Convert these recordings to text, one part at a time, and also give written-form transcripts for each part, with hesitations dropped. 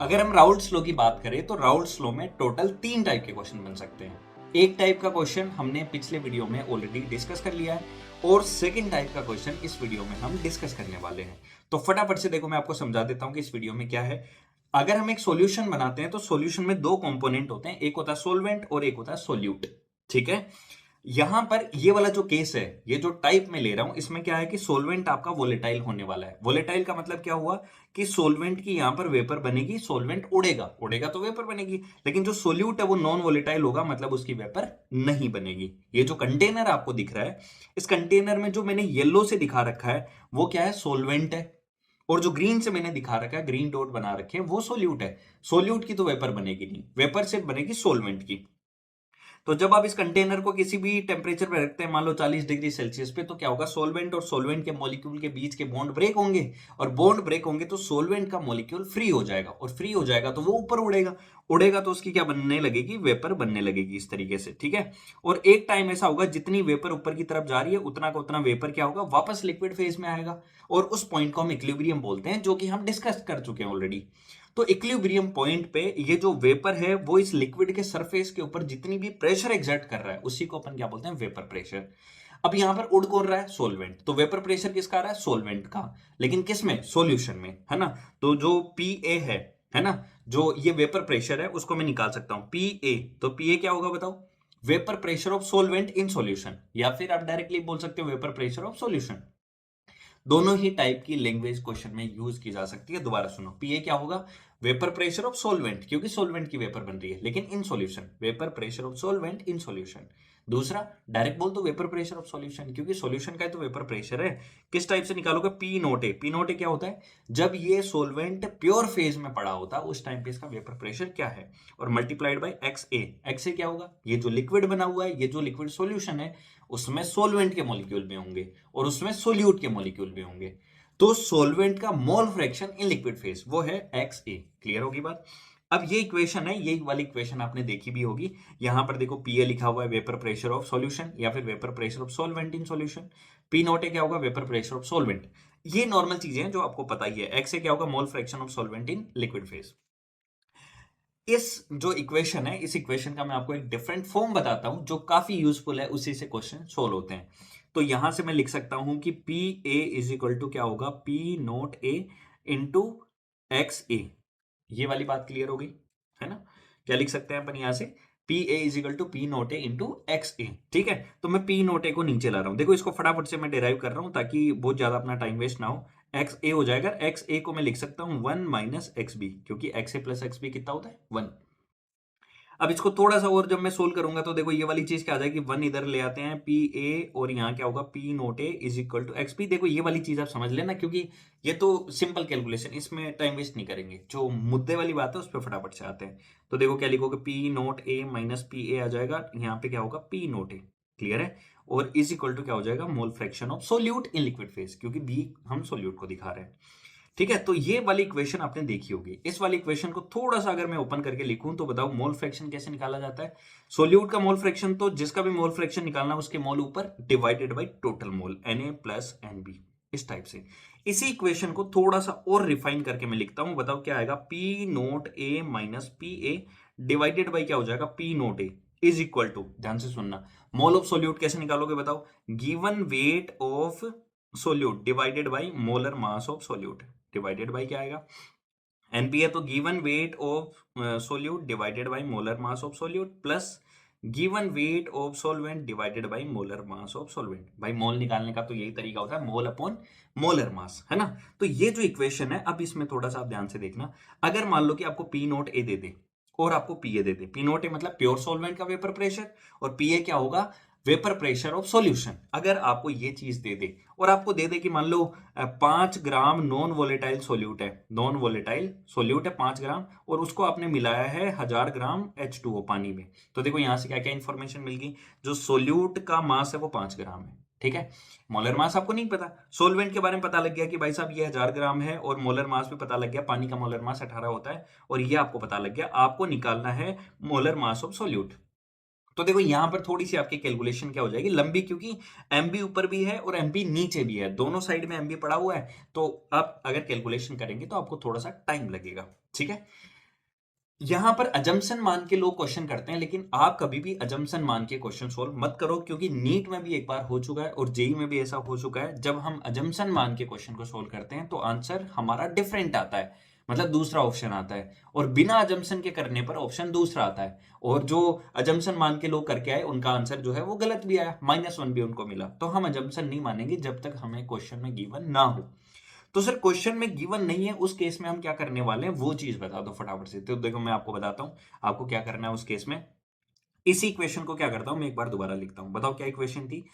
अगर हम Raoult's law की बात करें तो राउल्ट्स लॉ में टोटल 3 टाइप के क्वेश्चन बन सकते हैं। एक टाइप का क्वेश्चन हमने पिछले वीडियो में ऑलरेडी डिस्कस कर लिया है और सेकंड टाइप का क्वेश्चन इस वीडियो में हम डिस्कस करने वाले हैं। तो फटाफट से देखो, मैं आपको समझा देता हूं कि इस वीडियो में क्या है। अगर हम एक सॉल्यूशन बनाते हैं तो सॉल्यूशन में दो कंपोनेंट होते हैं, एक होता है सोलवेंट और एक होता है सोल्यूट। ठीक है। यहां पर ये वाला जो केस है, ये जो टाइप में ले रहा हूं, इसमें क्या है कि सोलवेंट आपका वोलेटाइल होने वाला है। वोलेटाइल का मतलब क्या हुआ कि सोलवेंट की यहां पर वेपर बनेगी, सोलवेंट उड़ेगा, उड़ेगा तो वेपर बनेगी। लेकिन जो सोल्यूट है वो नॉन वोलेटाइल होगा, मतलब उसकी वेपर नहीं बनेगी। ये जो कंटेनर आपको दिख रहा है, इस कंटेनर में जो मैंने येलो से दिखा रखा है वो क्या है, सोलवेंट है। और जो ग्रीन से मैंने दिखा रखा है, ग्रीन डॉट बना रखे हैं, वो सोल्यूट है। सोल्यूट की तो वेपर बनेगी नहीं, वेपर से बनेगी सोलवेंट की। तो जब आप इस कंटेनर को किसी भी टेम्परेचर पे रखते हैं, मान लो 40 डिग्री सेल्सियस पे, तो क्या होगा, सोलवेंट और सोलवेंट के मॉलिक्यूल के बीच के बॉन्ड ब्रेक होंगे। और बॉन्ड ब्रेक होंगे तो सोलवेंट का मॉलिक्यूल फ्री हो जाएगा, और फ्री हो जाएगा तो वो ऊपर उड़ेगा। उड़ेगा तो उसकी क्या बनने लगेगी, वेपर बनने लगेगी, इस तरीके से। ठीक है। और एक टाइम ऐसा होगा, जितनी वेपर ऊपर की तरफ जा रही है उतना का उतना वेपर क्या होगा, वापस लिक्विड फेज में आएगा। और उस पॉइंट को हम इक्विलिब्रियम बोलते हैं, जो कि हम डिस्कस कर चुके हैं ऑलरेडी। तो इक्विलिब्रियम पॉइंट पे ये जो वेपर है वो इस लिक्विड के सरफेस के ऊपर जितनी भी प्रेशर एग्जर्ट कर रहा है, उसी को अपन क्या बोलते हैं, वेपर प्रेशर। अब यहां पर उड़ कौन रहा है, सोलवेंट। तो वेपर प्रेशर किसका आ रहा है, सोलवेंट का। लेकिन किस में, सॉल्यूशन में, है ना। तो जो पी ए है ना, जो ये वेपर प्रेशर है उसको मैं निकाल सकता हूं, पी ए। तो पी ए क्या होगा बताओ, vapour pressure of solvent in solution, या फिर आप डायरेक्टली बोल सकते हो वेपर प्रेशर ऑफ सॉल्यूशन। दोनों ही टाइप की लैंग्वेज क्वेश्चन में यूज की जा सकती है। दोबारा सुनो, पीए क्या होगा, वेपर प्रेशर ऑफ सॉल्वेंट, क्योंकि सॉल्वेंट की वेपर बन रही है, लेकिन in solution, vapour pressure of solvent in solution. दूसरा, डायरेक्ट बोल दो वेपर प्रेशर ऑफ सॉल्यूशन, क्योंकि सॉल्यूशन का ही तो वेपर प्रेशर है। किस टाइप से निकालोगे, P note A. P note A क्या होता है, जब ये सॉल्वेंट प्योर फेज में पड़ा होता है उस टाइम पे इसका वेपर प्रेशर क्या है, और multiplied by X A. X A क्या होगा, ये जो लिक्विड बना हुआ है, ये जो लिक्विड सॉल्यूशन है, उसमें सोलवेंट के मॉलिक्यूल भी होंगे और उसमें सोल्यूट के मॉलिक्यूल भी होंगे। तो सोलवेंट का mole fraction in liquid phase वो है एक्स ए। क्लियर होगी बात। अब ये इक्वेशन है, ये वाली इक्वेशन आपने देखी भी होगी। यहां पर देखो, पीए लिखा हुआ है, वेपर प्रेशर ऑफ सॉल्यूशन या फिर vapour pressure of solvent in solution. P note A क्या होगा, वेपर प्रेशर ऑफ सॉल्वेंट। ये नॉर्मल चीजें हैं जो आपको पता ही है। एक्स ए क्या होगा, मोल fraction of solvent in liquid phase. इस जो इक्वेशन है, इस इक्वेशन का मैं आपको एक डिफरेंट फॉर्म बताता हूं जो काफी यूजफुल है, उसी से क्वेश्चन सोल्व होते हैं। तो यहां से मैं लिख सकता हूं कि P A is equal to क्या होगा, P note A into X A. ये वाली बात क्लियर हो गई, है ना। क्या लिख सकते हैं अपन यहां से, P A is equal to P note A into X A. ठीक है। तो मैं पी नोट ए को नीचे ला रहा हूं, देखो इसको फटाफट से मैं डिराइव कर रहा हूं ताकि बहुत ज्यादा अपना टाइम वेस्ट ना हो। एक्स ए हो जाएगा, एक्स ए को मैं लिख सकता हूं 1 - एक्स बी, क्योंकि एक्स ए प्लस एक्स बी कितना होता है, 1। अब इसको थोड़ा सा और जब मैं सोल्व करूंगा तो देखो ये वाली चीज क्या आ जाएगी, 1 इधर ले आते हैं, पी ए, और यहाँ क्या होगा, P note A is equal to X P. देखो ये वाली चीज आप समझ लेना, क्योंकि ये तो सिंपल कैलकुलेशन, इसमें टाइम वेस्ट नहीं करेंगे। जो मुद्दे वाली बात है उस पर फटाफट से आते हैं। तो देखो क्या लिखोगे, P note A minus P A आ जाएगा, यहाँ पे क्या होगा, पी नोट ए। क्लियर है। और इज इक्वल टू क्या हो जाएगा, मोल fraction of solute in liquid phase, क्योंकि बी हम सोल्यूट को दिखा रहे हैं। ठीक है। तो ये वाली इक्वेशन आपने देखी होगी। इस वाली इक्वेशन को थोड़ा सा अगर मैं ओपन करके लिखूं तो बताओ मोल फ्रैक्शन कैसे निकाला जाता है। सोल्यूट का मोल फ्रैक्शन, तो जिसका भी मोल फ्रैक्शन निकालना उसके मोल ऊपर divided by total mole, Na plus Nb, इस टाइप से। इसी इक्वेशन को थोड़ा सा और रिफाइन करके मैं लिखता हूं, बताओ क्या आएगा, P note A minus P A divided by क्या हो जाएगा, P note A is equal to, ध्यान से सुनना, मोल ऑफ सोल्यूट कैसे निकालोगे बताओ, given weight of solute divided by molar mass of solute, divided by क्या आएगा, एनपी है तो given weight of solute divided by molar mass of solute, plus given weight of solvent divided by molar mass of solvent. भाई मोल निकालने का तो यही तरीका होता है, मोल अपॉन मोलर मास, है ना। तो ये जो इक्वेशन है, अब इसमें थोड़ा सा आप ध्यान से देखना। अगर मान लो कि आपको पी नोट ए दे दे और आपको पी ए दे दे, पी नोट ए मतलब प्योर सॉल्वेंट का वेपर प्रेशर, और पी ए क्या होगा, वेपर प्रेशर ऑफ सॉल्यूशन। अगर आपको ये चीज दे दे और आपको दे दे कि मान लो 5 ग्राम नॉन वोलेटाइल सोल्यूट है, नॉन वोलेटाइल सोल्यूट है 5 ग्राम, और उसको आपने मिलाया है 1000 ग्राम H2O पानी में, तो देखो यहां से क्या क्या इंफॉर्मेशन मिल गई, जो सोल्यूट का मास है वो 5 ग्राम है। ठीक है। मोलर मास आपको नहीं पता, सोलवेंट के बारे में पता लग गया कि भाई साहब ये 1000 ग्राम है, और मोलर मास भी पता लग गया, पानी का मोलर मास 18 होता है, और ये आपको पता लग गया, आपको निकालना है मोलर मास ऑफ सोल्यूट। तो देखो यहां पर थोड़ी सी आपकी कैलकुलेशन क्या हो जाएगी लंबी, क्योंकि एमबी ऊपर भी है और एमबी नीचे भी है, दोनों साइड में एमबी पड़ा हुआ है, तो आप अगर कैलकुलेशन करेंगे तो आपको थोड़ा सा टाइम लगेगा। ठीक है, यहां पर अजम्पशन मान के लोग क्वेश्चन करते हैं, लेकिन आप कभी भी अजम्पशन मान के क्वेश्चन सोल्व मत करो, क्योंकि नीट में भी एक बार हो चुका है और जेई में भी ऐसा हो चुका है। जब हम अजम्पशन मान के क्वेश्चन को सोल्व करते हैं तो आंसर हमारा डिफरेंट आता है, मतलब दूसरा ऑप्शन आता है, और बिना अजम्पशन के करने पर ऑप्शन दूसरा आता है। और जो अजम्पशन मान के लोग करके आए उनका आंसर जो है वो गलत भी आया, -1 भी उनको मिला। तो हम अजम्पशन नहीं मानेंगे जब तक हमें क्वेश्चन में गिवन ना हो। तो सर क्वेश्चन में गिवन नहीं है, उस केस में हम क्या करने वाले हैं वो चीज बता दो फटाफट से। तो देखो मैं आपको बताता हूं आपको क्या करना है उस केस में। इसी इक्वेशन को क्या करता हूं मैं, एक बार दोबारा लिखता हूं। बताओ क्या इक्वेशन थी,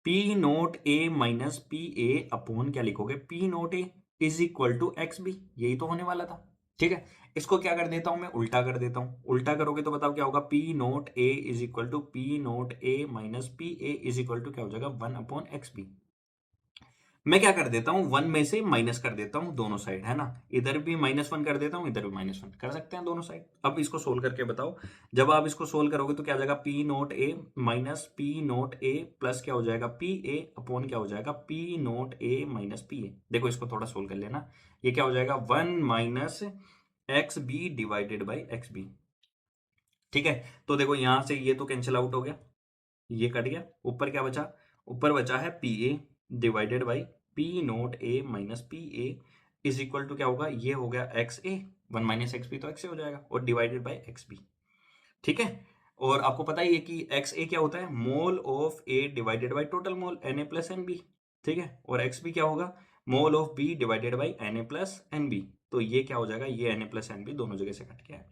P note A minus P A upon क्या लिखोगे, P note A is equal to X B, यही तो होने वाला था। ठीक है, इसको क्या कर देता हूं मैं, उल्टा कर देता हूं। उल्टा करोगे तो बताओ क्या होगा, P note A is equal to P note A minus P A is equal to क्या हो जाएगा, 1 अपॉन एक्स बी। मैं क्या कर देता हूं, 1 में से माइनस कर देता हूं दोनों साइड, है ना, इधर भी -1 कर देता हूं, इधर भी -1 कर सकते हैं दोनों साइड। अब इसको सोल्व करके बताओ, जब आप इसको सोल्व करोगे तो क्या आ जाएगा, P note A minus P note A plus क्या हो जाएगा, पी ए अपॉन क्या हो जाएगा, P note A minus P ए। देखो इसको थोड़ा सोल्व कर लेना, ये क्या हो जाएगा, 1 minus X B divided by X B. ठीक है, तो देखो यहां से ये तो कैंसिल आउट हो गया, ये कट गया, ऊपर क्या बचा, ऊपर बचा है P A divided by P note A minus P A is equal to क्या होगा, ये हो गया X A, 1 minus X B तो एक्स ए हो जाएगा, और डिवाइडेड बाई एक्स बी। ठीक है, और आपको पता ही है कि एक्स ए क्या होता है, mole of A divided by total mole N A plus N B. ठीक है, और एक्स बी क्या होगा, mole of B divided by N A plus N B. तो ये क्या हो जाएगा, ये N A plus N B दोनों जगह से कट गया है।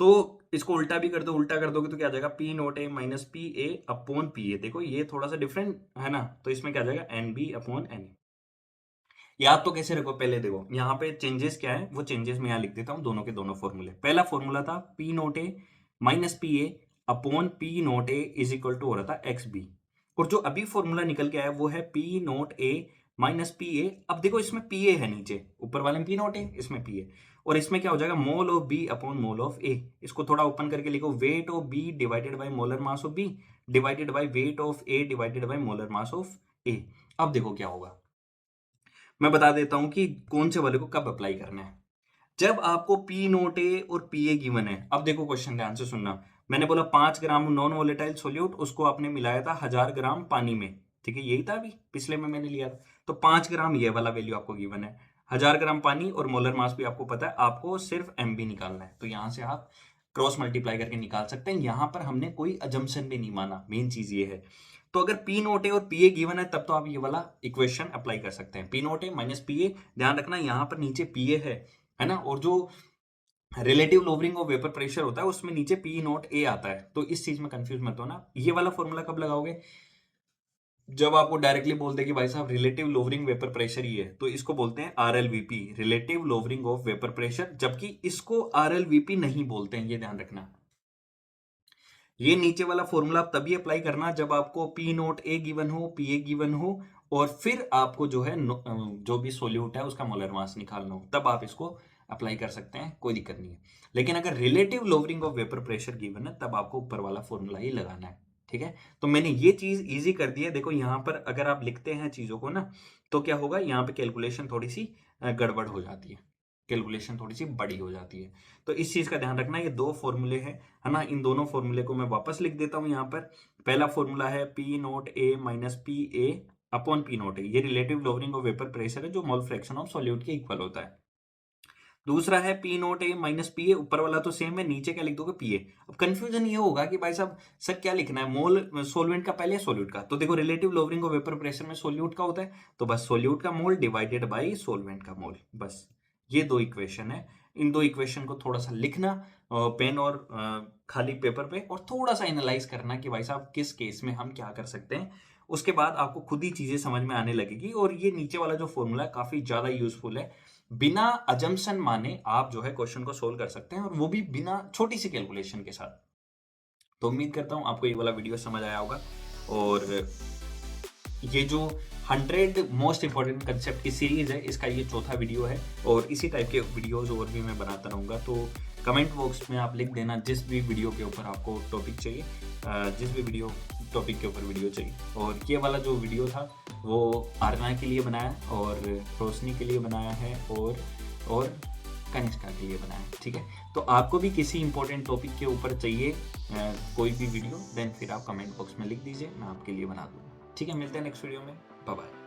तो इसको उल्टा भी कर दो, उल्टा कर दोगे तो क्या आ जाएगा, P note A minus P A upon P A. देखो ये थोड़ा सा डिफरेंट है ना, तो इसमें क्या आ जाएगा, N B upon N A. याद तो कैसे रखो, पहले देखो यहाँ पे चेंजेस क्या है, वो चेंजेस मैं यहाँ लिख देता हूँ, दोनों के दोनों फॉर्मूले। पहला फॉर्मूला था P note A minus P A upon P note A is equal to हो रहा था एक्स बी, और जो अभी फॉर्मूला निकल के आया वो है P note A minus P ए। अब देखो इसमें पी ए है नीचे, ऊपर वाले में पी नोट ए, इसमें पी ए, और इसमें क्या हो जाएगा, mole of B upon mole of A. इसको थोड़ा ओपन करके लिखो, weight of B divided by molar mass of B divided by weight of A divided by molar mass of A. अब देखो क्या होगा, मैं बता देता हूं कि कौन से वाले को कब अप्लाई करना है। जब आपको पी नोट ए और पी ए गिवन है, अब देखो क्वेश्चन ध्यान से सुनना, मैंने बोला 5 ग्राम नॉन वोलेटाइल सोल्यूट, उसको आपने मिलाया था 1000 ग्राम पानी में। ठीक है, यही था अभी पिछले में मैंने लिया था, तो 5 ग्राम ये वाला वैल्यू आपको गिवन है, 1000 ग्राम पानी, और मोलर मास भी आपको पता है, आपको सिर्फ एमबी निकालना है। तो यहां से आप क्रॉस मल्टीप्लाई करके निकाल सकते हैं। यहां पर हमने कोई अजम्पशन भी नहीं माना, मेन चीज ये है। तो अगर पी नोट ए और पी ए गिवन है तब तो आप ये वाला इक्वेशन अप्लाई कर सकते हैं, P note A minus P ए। ध्यान रखना यहां पर नीचे पी ए है ना, और जो relative lowering of vapour pressure होता है उसमें नीचे पी नोट ए आता है, तो इस चीज में कंफ्यूज मत होना। ये वाला फॉर्मूला कब लगाओगे, जब आपको डायरेक्टली बोलते हैं कि भाई साहब रिलेटिव लोवरिंग वेपर प्रेशर ही है, तो इसको बोलते हैं RLVP, relative lowering of vapour pressure, जबकि इसको आरएलवीपी नहीं बोलते हैं, ये ध्यान रखना। ये नीचे वाला फॉर्मूला आप तभी अप्लाई करना जब आपको पी नोट ए गिवन हो, पी ए गिवन हो, और फिर आपको जो है जो भी सोल्यूट है उसका मोलर मास निकालना हो, तब आप इसको अप्लाई कर सकते हैं, कोई दिक्कत नहीं है। लेकिन अगर relative lowering of vapour pressure given है तब आपको ऊपर वाला फॉर्मूला ही लगाना है। ठीक है, तो मैंने ये चीज इजी कर दी है। देखो यहाँ पर अगर आप लिखते हैं चीजों को ना, तो क्या होगा, यहाँ पे कैलकुलेशन थोड़ी सी गड़बड़ हो जाती है, कैलकुलेशन थोड़ी सी बड़ी हो जाती है। तो इस चीज का ध्यान रखना, ये दो फॉर्मूले हैं, है ना, इन दोनों फॉर्मूले को मैं वापस लिख देता हूं यहाँ पर। पहला फॉर्मूला है P note A minus P A upon P note A, ये relative lowering of vapour pressure है जो मोल फ्रैक्शन ऑफ सॉल्यूट के इक्वल होता है। दूसरा है P note A minus P A, ऊपर वाला तो सेम है, नीचे क्या लिख दोगे, पी ए। अब कंफ्यूजन ये होगा कि भाई साहब सर क्या लिखना है, मोल सोलवेंट का पहले सोल्यूट का। तो देखो relative lowering of vapour pressure में सोल्यूट का होता है, तो बस सोल्यूट का मोल डिवाइडेड बाई सोलवेंट का मोल, बस ये दो इक्वेशन है। इन दो इक्वेशन को थोड़ा सा लिखना पेन और खाली पेपर पे, और थोड़ा सा एनालाइज करना कि भाई साहब किस केस में हम क्या कर सकते हैं। उसके बाद आपको खुद ही चीजें समझ में आने लगेगी, और ये नीचे वाला जो फॉर्मूला है काफी ज्यादा यूजफुल है। बिना अजम्पशन माने आप जो है क्वेश्चन को सोल्व कर सकते हैं, और वो भी बिना छोटी सी कैलकुलेशन के साथ। तो उम्मीद करता हूं आपको ये वाला वीडियो समझ आया होगा, और ये जो 100 मोस्ट इंपॉर्टेंट कंसेप्ट की सीरीज है, इसका ये चौथा वीडियो है, और इसी टाइप के वीडियोस और भी मैं बनाता रहूँगा। तो कमेंट बॉक्स में आप लिख देना जिस भी वीडियो के ऊपर आपको टॉपिक चाहिए, जिस भी वीडियो टॉपिक के ऊपर वीडियो चाहिए। और ये वाला जो वीडियो था वो आरना के लिए बनाया और रोशनी के लिए बनाया है और कनिष्का के लिए बनाया है, ठीक है। तो आपको भी किसी इंपॉर्टेंट टॉपिक के ऊपर चाहिए कोई भी वीडियो, देन फिर आप कमेंट बॉक्स में लिख दीजिए, मैं आपके लिए बना दूँगा, ठीक है। मिलते हैं नेक्स्ट वीडियो में, बाय बाय।